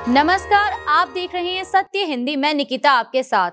नमस्कार, आप देख रहे हैं सत्य हिंदी। मैं निकिता आपके साथ।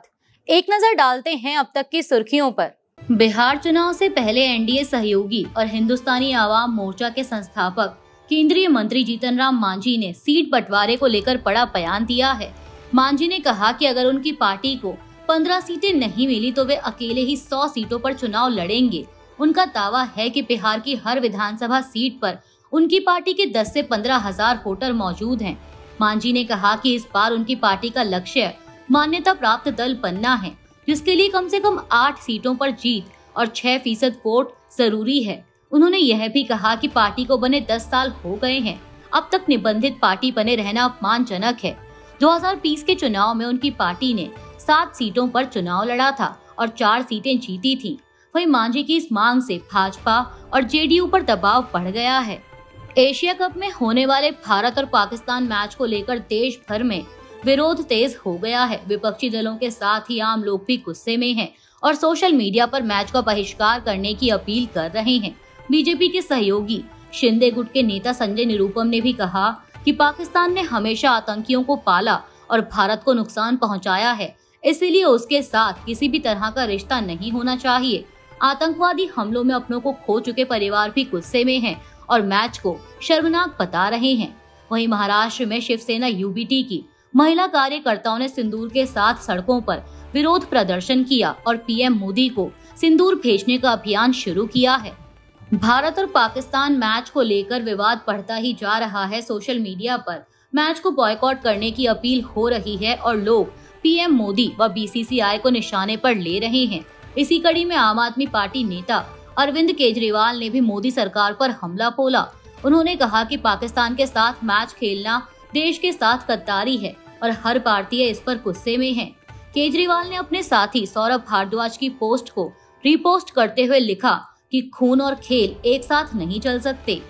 एक नजर डालते हैं अब तक की सुर्खियों पर। बिहार चुनाव से पहले एनडीए सहयोगी और हिंदुस्तानी आवाम मोर्चा के संस्थापक केंद्रीय मंत्री जीतन राम मांझी ने सीट बंटवारे को लेकर बड़ा बयान दिया है। मांझी ने कहा कि अगर उनकी पार्टी को 15 सीटें नहीं मिली तो वे अकेले ही 100 सीटों पर चुनाव लड़ेंगे। उनका दावा है कि बिहार की हर विधानसभा सीट पर उनकी पार्टी के 10 से 15 हजार वोटर मौजूद हैं। मांझी ने कहा कि इस बार उनकी पार्टी का लक्ष्य मान्यता प्राप्त दल बनना है, जिसके लिए कम से कम 8 सीटों पर जीत और 6% वोट जरूरी है। उन्होंने यह भी कहा कि पार्टी को बने 10 साल हो गए हैं, अब तक निबंधित पार्टी बने रहना अपमानजनक है। 2020 के चुनाव में उनकी पार्टी ने 7 सीटों पर चुनाव लड़ा था और 4 सीटें जीती थी। वहीं मांझी की इस मांग से भाजपा और जेडीयू पर दबाव बढ़ गया है। एशिया कप में होने वाले भारत और पाकिस्तान मैच को लेकर देश भर में विरोध तेज हो गया है। विपक्षी दलों के साथ ही आम लोग भी गुस्से में हैं और सोशल मीडिया पर मैच का बहिष्कार करने की अपील कर रहे हैं। बीजेपी के सहयोगी शिंदे गुट के नेता संजय निरुपम ने भी कहा कि पाकिस्तान ने हमेशा आतंकियों को पाला और भारत को नुकसान पहुंचाया है, इसीलिए उसके साथ किसी भी तरह का रिश्ता नहीं होना चाहिए। आतंकवादी हमलों में अपनों को खो चुके परिवार भी गुस्से में हैं और मैच को शर्मनाक बता रहे हैं। वहीं महाराष्ट्र में शिवसेना यूबीटी की महिला कार्यकर्ताओं ने सिंदूर के साथ सड़कों पर विरोध प्रदर्शन किया और पीएम मोदी को सिंदूर भेजने का अभियान शुरू किया है। भारत और पाकिस्तान मैच को लेकर विवाद बढ़ता ही जा रहा है। सोशल मीडिया पर मैच को बॉयकॉट करने की अपील हो रही है और लोग पीएम मोदी व बीसीसीआई को निशाने पर ले रहे हैं। इसी कड़ी में आम आदमी पार्टी नेता अरविंद केजरीवाल ने भी मोदी सरकार पर हमला बोला। उन्होंने कहा कि पाकिस्तान के साथ मैच खेलना देश के साथ गद्दारी है और हर भारतीय इस पर गुस्से में है। केजरीवाल ने अपने साथी सौरभ भारद्वाज की पोस्ट को रीपोस्ट करते हुए लिखा कि खून और खेल एक साथ नहीं चल सकते।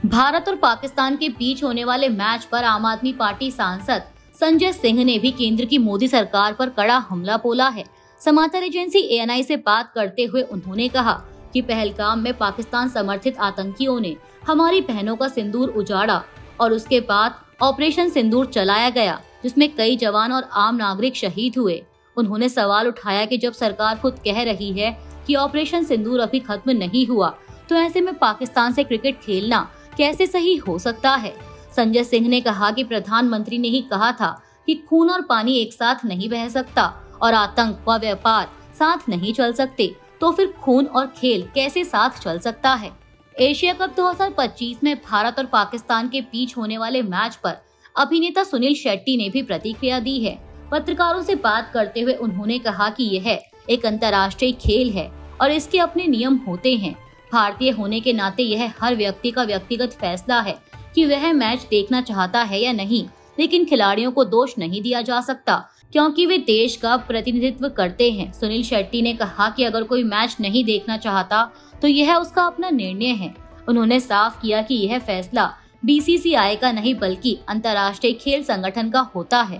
भारत और पाकिस्तान के बीच होने वाले मैच पर आम आदमी पार्टी सांसद संजय सिंह ने भी केंद्र की मोदी सरकार पर कड़ा हमला बोला है। समाचार एजेंसी एएनआई से बात करते हुए उन्होंने कहा कि पहलगाम में पाकिस्तान समर्थित आतंकियों ने हमारी बहनों का सिंदूर उजाड़ा और उसके बाद ऑपरेशन सिंदूर चलाया गया, जिसमें कई जवान और आम नागरिक शहीद हुए। उन्होंने सवाल उठाया कि जब सरकार खुद कह रही है कि ऑपरेशन सिंदूर अभी खत्म नहीं हुआ, तो ऐसे में पाकिस्तान से क्रिकेट खेलना कैसे सही हो सकता है। संजय सिंह ने कहा कि प्रधानमंत्री ने ही कहा था कि खून और पानी एक साथ नहीं बह सकता और आतंक व व्यापार साथ नहीं चल सकते, तो फिर खून और खेल कैसे साथ चल सकता है। एशिया कप 2025 में भारत और पाकिस्तान के बीच होने वाले मैच पर अभिनेता सुनील शेट्टी ने भी प्रतिक्रिया दी है। पत्रकारों से बात करते हुए उन्होंने कहा कि यह एक अंतर्राष्ट्रीय खेल है और इसके अपने नियम होते हैं। भारतीय होने के नाते यह हर व्यक्ति का व्यक्तिगत फैसला है कि वह मैच देखना चाहता है या नहीं, लेकिन खिलाड़ियों को दोष नहीं दिया जा सकता क्योंकि वे देश का प्रतिनिधित्व करते हैं। सुनील शेट्टी ने कहा कि अगर कोई मैच नहीं देखना चाहता तो यह उसका अपना निर्णय है। उन्होंने साफ किया कि यह फैसला बीसीसीआई का नहीं बल्कि अंतर्राष्ट्रीय खेल संगठन का होता है।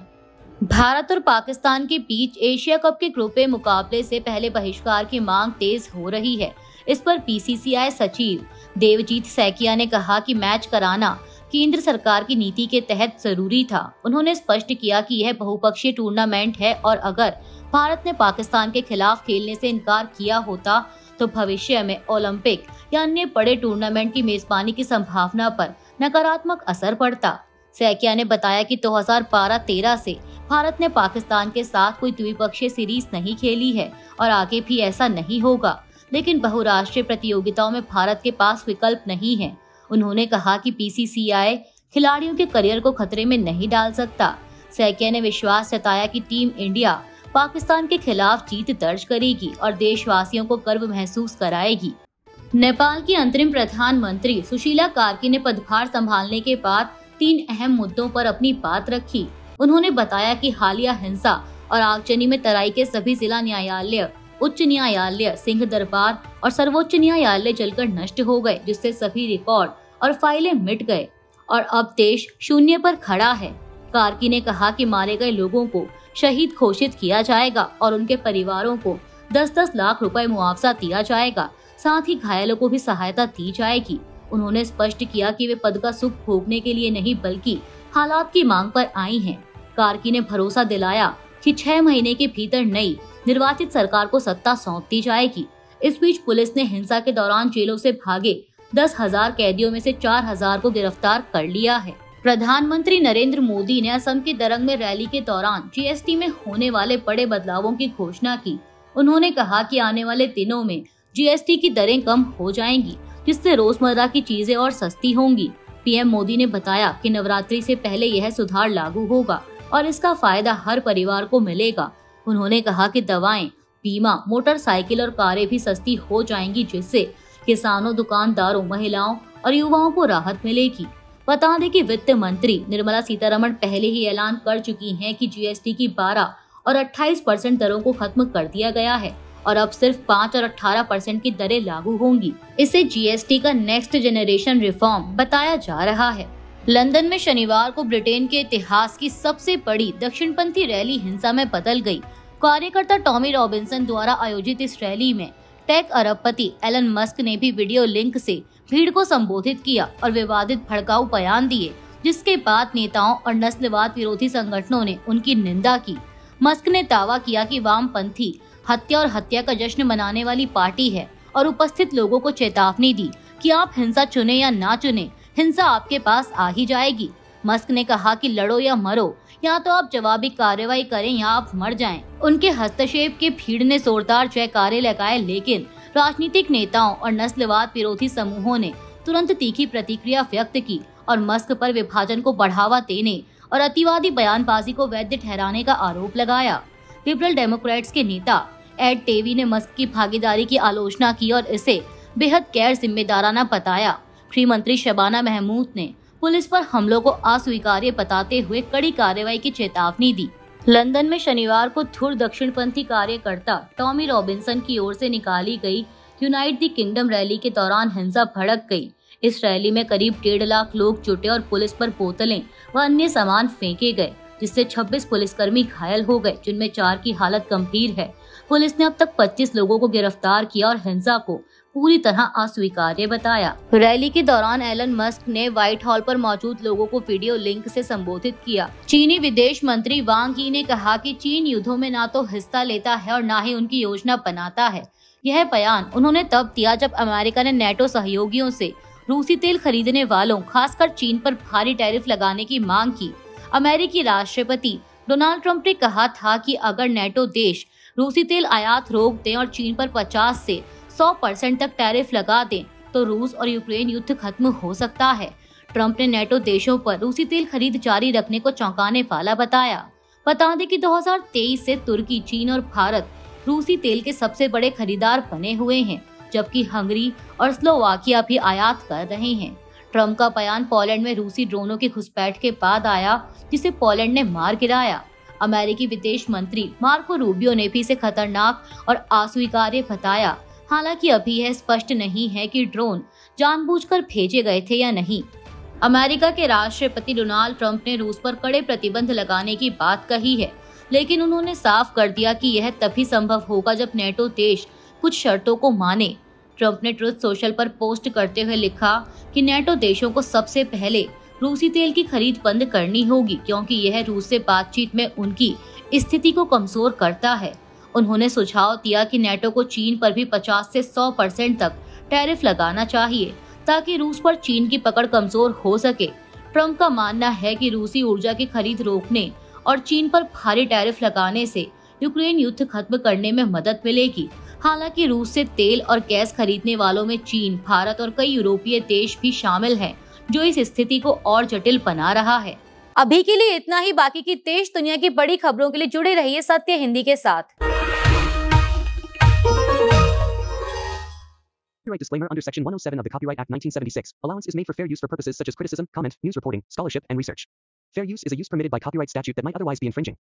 भारत और पाकिस्तान के बीच एशिया कप के ग्रुप ए मुकाबले से पहले बहिष्कार की मांग तेज हो रही है। इस पर बीसीसीआई सचिव देवजीत सैकिया ने कहा कि मैच कराना केंद्र सरकार की नीति के तहत जरूरी था। उन्होंने स्पष्ट किया कि यह बहुपक्षीय टूर्नामेंट है और अगर भारत ने पाकिस्तान के खिलाफ खेलने से इनकार किया होता तो भविष्य में ओलंपिक या अन्य बड़े टूर्नामेंट की मेजबानी की संभावना पर नकारात्मक असर पड़ता। सैकिया ने बताया कि 2012-13 से भारत ने पाकिस्तान के साथ कोई द्विपक्षीय सीरीज नहीं खेली है और आगे भी ऐसा नहीं होगा, लेकिन बहुराष्ट्रीय प्रतियोगिताओं में भारत के पास विकल्प नहीं है। उन्होंने कहा कि बीसीसीआई खिलाड़ियों के करियर को खतरे में नहीं डाल सकता। सैकिया ने विश्वास जताया कि टीम इंडिया पाकिस्तान के खिलाफ जीत दर्ज करेगी और देशवासियों को गर्व महसूस कराएगी। नेपाल की अंतरिम प्रधानमंत्री सुशीला कार्की ने पदभार संभालने के बाद 3 अहम मुद्दों पर अपनी बात रखी। उन्होंने बताया कि हालिया हिंसा और आगजनी में तराई के सभी जिला न्यायालय, उच्च न्यायालय, सिंह दरबार और सर्वोच्च न्यायालय जलकर नष्ट हो गए, जिससे सभी रिकॉर्ड और फाइलें मिट गए और अब देश शून्य पर खड़ा है। कार्की ने कहा कि मारे गए लोगों को शहीद घोषित किया जाएगा और उनके परिवारों को 10-10 लाख रुपए मुआवजा दिया जाएगा। साथ ही घायलों को भी सहायता दी जाएगी। उन्होंने स्पष्ट किया कि वे पद का सुख भोगने के लिए नहीं बल्कि हालात की मांग पर आई हैं। कार्की ने भरोसा दिलाया कि 6 महीने के भीतर नई निर्वाचित सरकार को सत्ता सौंप दी जाएगी। इस बीच पुलिस ने हिंसा के दौरान जेलों से भागे 10,000 कैदियों में से 4,000 को गिरफ्तार कर लिया है। प्रधानमंत्री नरेंद्र मोदी ने असम के दरंग में रैली के दौरान जीएसटी में होने वाले बड़े बदलावों की घोषणा की। उन्होंने कहा कि आने वाले दिनों में जीएसटी की दरें कम हो जाएंगी, जिससे रोजमर्रा की चीजें और सस्ती होंगी। पीएम मोदी ने बताया कि नवरात्रि से पहले यह सुधार लागू होगा और इसका फायदा हर परिवार को मिलेगा। उन्होंने कहा कि दवाएं, बीमा, मोटरसाइकिल और कारें भी सस्ती हो जाएंगी, जिससे किसानों, दुकानदारों, महिलाओं और युवाओं को राहत मिलेगी। बता दें कि वित्त मंत्री निर्मला सीतारमण पहले ही ऐलान कर चुकी हैं कि जीएसटी की 12 और 28% दरों को खत्म कर दिया गया है और अब सिर्फ 5 और 18% की दरें लागू होंगी। इसे जीएसटी का नेक्स्ट जनरेशन रिफॉर्म बताया जा रहा है। लंदन में शनिवार को ब्रिटेन के इतिहास की सबसे बड़ी दक्षिणपंथी रैली हिंसा में बदल गई। कार्यकर्ता टॉमी रॉबिन्सन द्वारा आयोजित इस रैली में टेक अरबपति एलन मस्क ने भी वीडियो लिंक से भीड़ को संबोधित किया और विवादित भड़काऊ बयान दिए, जिसके बाद नेताओं और नस्लवाद विरोधी संगठनों ने उनकी निंदा की। मस्क ने दावा किया कि वामपंथी हत्या और हत्या का जश्न मनाने वाली पार्टी है और उपस्थित लोगों को चेतावनी दी कि आप हिंसा चुने या ना चुने, हिंसा आपके पास आ ही जाएगी। मस्क ने कहा कि लड़ो या मरो, या तो आप जवाबी कार्रवाई करें या आप मर जाएं। उनके हस्तक्षेप के भीड़ ने जोरदार जयकारे लगाए, लेकिन राजनीतिक नेताओं और नस्लवाद विरोधी समूहों ने तुरंत तीखी प्रतिक्रिया व्यक्त की और मस्क पर विभाजन को बढ़ावा देने और अतिवादी बयानबाजी को वैध ठहराने का आरोप लगाया। लिबरल डेमोक्रेट्स के नेता एड टेवी ने मस्क की भागीदारी की आलोचना की और इसे बेहद गैर जिम्मेदाराना बताया। गृह मंत्री शबाना महमूद ने पुलिस पर हमलों को अस्वीकार्य बताते हुए कड़ी कार्रवाई की चेतावनी दी। लंदन में शनिवार को धुर दक्षिणपंथी कार्यकर्ता टॉमी रॉबिन्सन की ओर से निकाली गई यूनाइट द किंगडम रैली के दौरान हिंसा भड़क गई। इस रैली में करीब 1.5 लाख लोग जुटे और पुलिस पर बोतलें व अन्य सामान फेंके गए, जिससे 26 पुलिसकर्मी घायल हो गए, जिनमें 4 की हालत गंभीर है। पुलिस ने अब तक 25 लोगों को गिरफ्तार किया और हिंसा को पूरी तरह अस्वीकार्य बताया। रैली के दौरान एलन मस्क ने व्हाइट हॉल पर मौजूद लोगों को वीडियो लिंक से संबोधित किया। चीनी विदेश मंत्री वांग यी ने कहा कि चीन युद्धों में ना तो हिस्सा लेता है और ना ही उनकी योजना बनाता है। यह बयान उन्होंने तब दिया जब अमेरिका ने नेटो सहयोगियों से रूसी तेल खरीदने वालों, खासकर चीन पर भारी टैरिफ लगाने की मांग की। अमेरिकी राष्ट्रपति डोनाल्ड ट्रंप ने कहा था कि अगर नेटो देश रूसी तेल आयात रोक दें और चीन पर 50 से 100% तक टैरिफ लगा दें तो रूस और यूक्रेन युद्ध खत्म हो सकता है। ट्रंप ने नेटो देशों पर रूसी तेल खरीद जारी रखने को चौंकाने वाला बताया। बता दें कि 2023 से तुर्की, चीन और भारत रूसी तेल के सबसे बड़े खरीदार बने हुए हैं, जबकि हंगरी और स्लोवाकिया भी आयात कर रहे हैं। ट्रंप का बयान पोलैंड में रूसी ड्रोनों की घुसपैठ के बाद आया, जिसे पोलैंड ने मार गिराया। अमेरिकी विदेश मंत्री मार्को रूबियो ने भी इसे खतरनाक और अस्वीकार्य बताया। हालांकि अभी यह स्पष्ट नहीं है कि ड्रोन जानबूझकर भेजे गए थे या नहीं। अमेरिका के राष्ट्रपति डोनाल्ड ट्रंप ने रूस पर कड़े प्रतिबंध लगाने की बात कही है, लेकिन उन्होंने साफ कर दिया कि यह तभी संभव होगा जब नेटो देश कुछ शर्तों को माने। ट्रंप ने ट्रुथ सोशल पर पोस्ट करते हुए लिखा कि नेटो देशों को सबसे पहले रूसी तेल की खरीद बंद करनी होगी, क्योंकि यह रूस से बातचीत में उनकी स्थिति को कमजोर करता है। उन्होंने सुझाव दिया कि नेटो को चीन पर भी 50 से 100% तक टैरिफ लगाना चाहिए, ताकि रूस पर चीन की पकड़ कमजोर हो सके। ट्रंप का मानना है कि रूसी ऊर्जा की खरीद रोकने और चीन पर भारी टैरिफ लगाने से यूक्रेन युद्ध खत्म करने में मदद मिलेगी। हालांकि रूस से तेल और गैस खरीदने वालों में चीन, भारत और कई यूरोपीय देश भी शामिल हैं, जो इस स्थिति को और जटिल बना रहा है। अभी के लिए इतना ही। बाकी की देश दुनिया की बड़ी खबरों के लिए जुड़े रहिए सत्य हिंदी के साथ। Copyright disclaimer under Section 107 of the Copyright Act 1976. Allowance is made for fair use for purposes such as criticism, comment, news reporting, scholarship, and research. Fair use is a use permitted by copyright statute that might otherwise be infringing.